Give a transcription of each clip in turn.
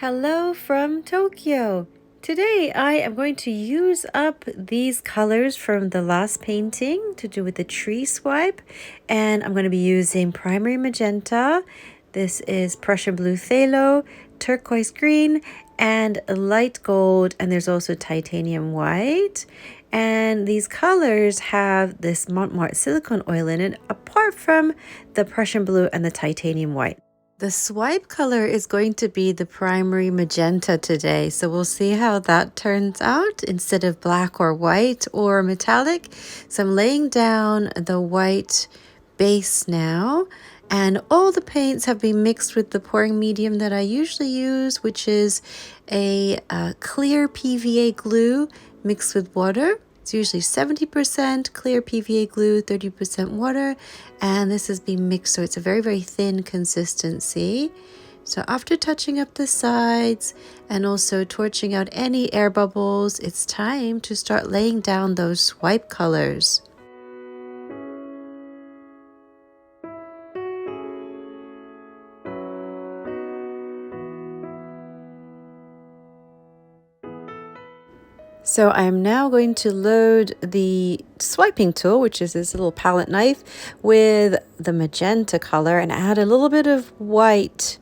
Hello from Tokyo. Today I am going to use up these colors from the last painting to do with the tree swipe, and I'm going to be using Primary Magenta. This is Prussian blue phthalo, turquoise green, and light gold, and there's also titanium white. And these colors have this Mont silicone oil in it, apart from the Prussian blue and the titanium white. The swipe color is going to be the Primary Magenta today, so we'll see how that turns out instead of black or white or metallic. So I'm laying down the white base now, and all the paints have been mixed with the pouring medium that I usually use, which is a clear PVA glue mixed with water. It's usually 70% clear PVA glue, 30% water, and this has been mixed, so it's a very, very thin consistency. So after touching up the sides and also torching out any air bubbles, it's time to start laying down those swipe colors. So I'm now going to load the swiping tool, which is this little palette knife, with the magenta color and add a little bit of white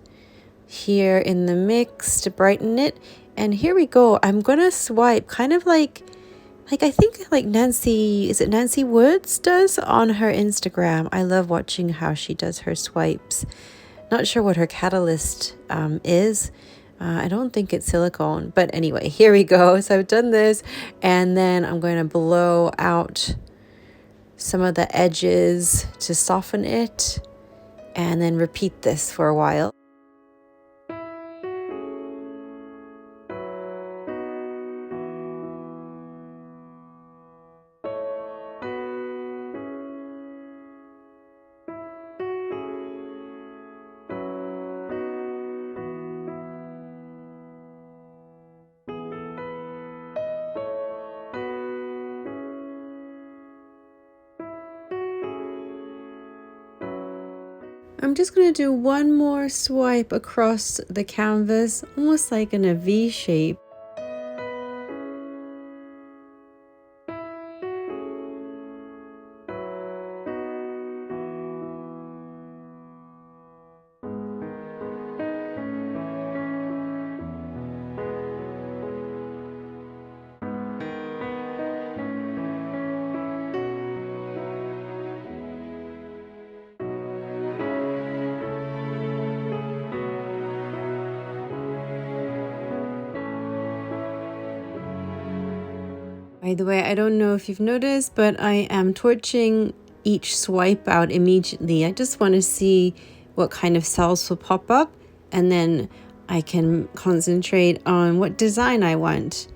here in the mix to brighten it. And here we go. I'm going to swipe kind of like I think like Nancy, is it Nancy Woods does on her Instagram. I love watching how she does her swipes. Not sure what her catalyst is. I don't think it's silicone, but anyway, here we go. So I've done this, and then I'm going to blow out some of the edges to soften it, and then repeat this for a while. I'm just going to do one more swipe across the canvas, almost like in a V shape. By the way, I don't know if you've noticed, but I am torching each swipe out immediately. I just want to see what kind of cells will pop up, and then I can concentrate on what design I want.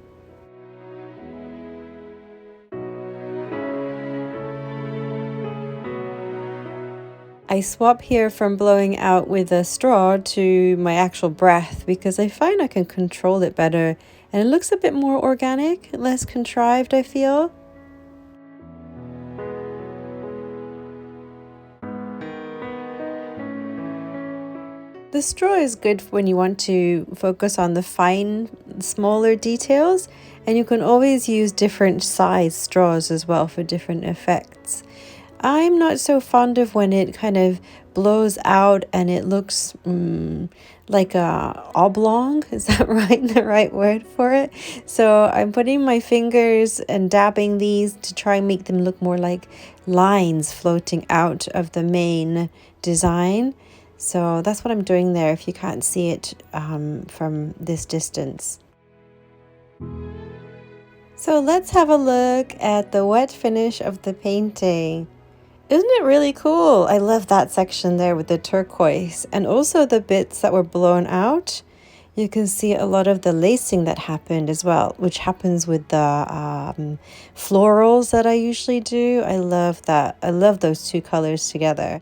I swap here from blowing out with a straw to my actual breath because I find I can control it better, and it looks a bit more organic, less contrived, I feel. The straw is good when you want to focus on the fine, smaller details, and you can always use different size straws as well for different effects. I'm not so fond of when it kind of blows out and it looks like a oblong. Is that right? The right word for it? So I'm putting my fingers and dabbing these to try and make them look more like lines floating out of the main design. So that's what I'm doing there if you can't see it from this distance. So let's have a look at the wet finish of the painting. Isn't it really cool? I love that section there with the turquoise, and also the bits that were blown out. You can see a lot of the lacing that happened as well, which happens with the florals that I usually do. I love that. I love those two colors together.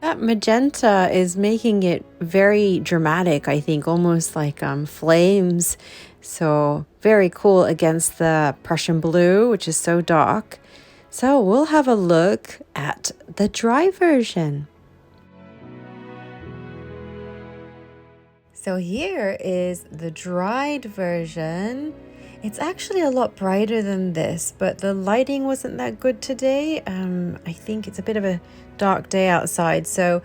That magenta is making it very dramatic, I think, almost like flames. So very cool against the Prussian blue, which is so dark. So we'll have a look at the dry version. So here is the dried version. It's actually a lot brighter than this, but the lighting wasn't that good today. I think it's a bit of a dark day outside. So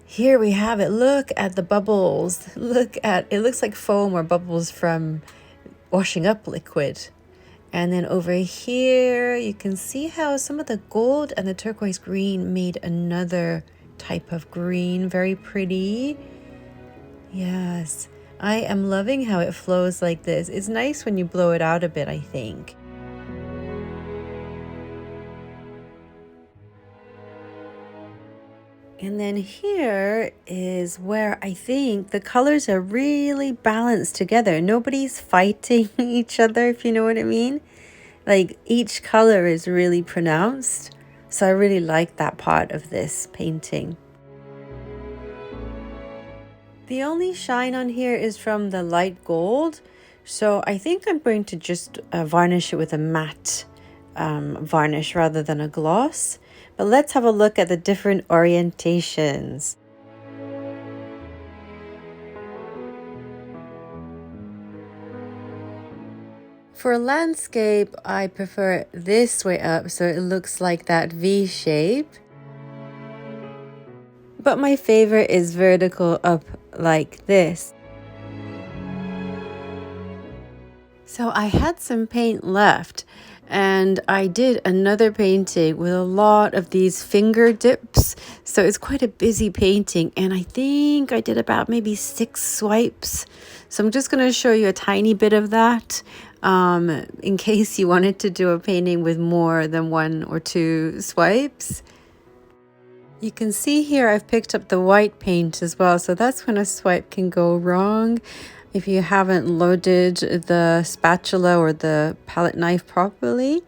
here we have it. Look at the bubbles. It looks like foam or bubbles from washing up liquid. And then over here, you can see how some of the gold and the turquoise green made another type of green. Very pretty. Yes, I am loving how it flows like this. It's nice when you blow it out a bit, I think. And then here is where I think the colors are really balanced together. Nobody's fighting each other, if you know what I mean. Like each color is really pronounced. So I really like that part of this painting. The only shine on here is from the light gold. So I think I'm going to just varnish it with a matte varnish rather than a gloss. But let's have a look at the different orientations. For landscape, I prefer it this way up so it looks like that V shape. But my favorite is vertical up like this. So I had some paint left and I did another painting with a lot of these finger dips. So it's quite a busy painting and I think I did about maybe 6 swipes. So I'm just going to show you a tiny bit of that in case you wanted to do a painting with more than 1 or 2 swipes. You can see here I've picked up the white paint as well, so that's when a swipe can go wrong. If you haven't loaded the spatula or the palette knife properly.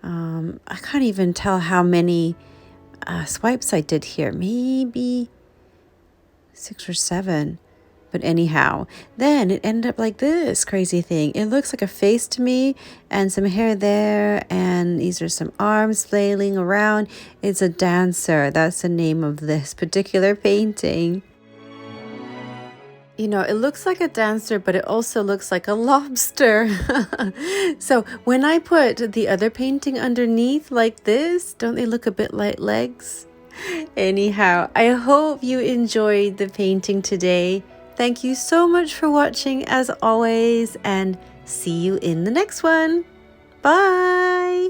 I can't even tell how many swipes I did here, maybe 6 or 7. But anyhow, then it ended up like this crazy thing. It looks like a face to me and some hair there. And these are some arms flailing around. It's a dancer. That's the name of this particular painting. You know, it looks like a dancer, but it also looks like a lobster. So when I put the other painting underneath like this, don't they look a bit like legs? Anyhow, I hope you enjoyed the painting today. Thank you so much for watching as always, and see you in the next one. Bye!